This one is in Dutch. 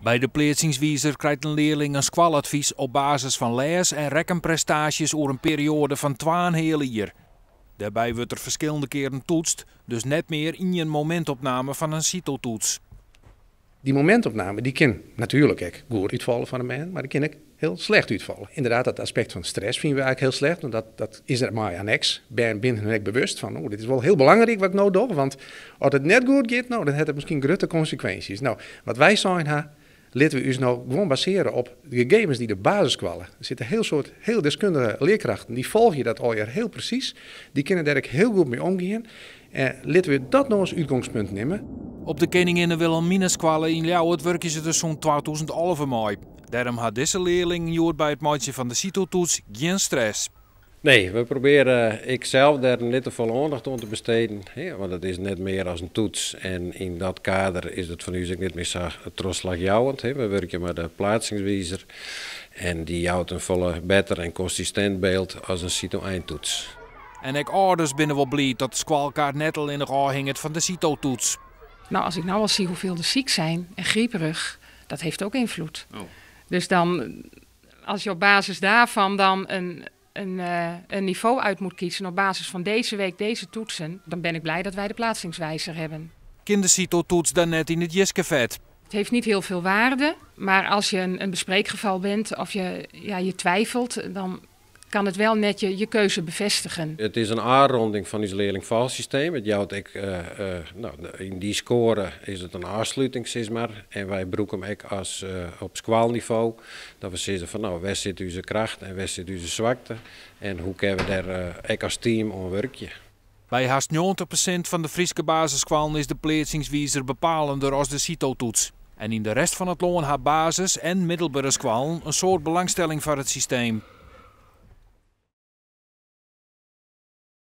Bij de pleetsingswiezer krijgt een leerling een squaladvies op basis van lees- en rekkenprestaties over een periode van 2 hele jaar. Daarbij wordt er verschillende keren toetst, dus net meer in een momentopname van een CITO-toets. Die momentopname die kan natuurlijk ook goed uitvallen van een man, maar die kan ook heel slecht uitvallen. Inderdaad, dat aspect van stress vinden we eigenlijk heel slecht, want dat is er maar aan niks. Ben ik bewust van, dit is wel heel belangrijk wat ik nou doe, want als het net goed gaat, dan heeft het misschien grote consequenties. Nou, wat wij zeggen, laten we ons nou gewoon baseren op de gegevens die de basis kwallen. Er zitten heel deskundige leerkrachten, die volgen je dat al jaar heel precies. Die kunnen daar ook heel goed mee omgaan. Laten we dat nou als uitgangspunt nemen. Op de Koningin Wilhelminaschool in Ljouwert werken ze dus zo'n 2011 mee. Daarom had deze leerling bij het maatje van de CITO-toets geen stress. Nee, we proberen ikzelf daar net te veel aandacht aan te besteden. Want het is net meer als een toets. En in dat kader is het van u niet meer zo terugslagjouwend. We werken met de plaatsingswiezer. En die houdt een volle beter en consistent beeld als een CITO-eindtoets. En ik ouders binnen wel blij dat de schoolkaart net al in de aanhing van de CITO-toets. Nou, als ik nou al zie hoeveel er ziek zijn en grieperig, dat heeft ook invloed. Oh. Dus dan, als je op basis daarvan dan een niveau uit moet kiezen op basis van deze week deze toetsen, dan ben ik blij dat wij de plaatsingswijzer hebben. Kind de CITO-toets dan net in het Jiskevet? Het heeft niet heel veel waarde, maar als je een bespreekgeval bent of je twijfelt, dan kan het wel net je keuze bevestigen. Het is een aanronding van ons leerlingvalsysteem. In die score is het een aansluiting, zeg maar. En wij broeken hem ook als op schoolniveau. Dat we zeggen van waar zit onze kracht en waar zit onze zwakte. En hoe kunnen we daar ook als team aan werken. Bij haast 90% van de Frieske basisscholen is de pleetsingswiezer bepalender als de CITO-toets. En in de rest van het land hebben basis- en middelbare scholen een soort belangstelling voor het systeem.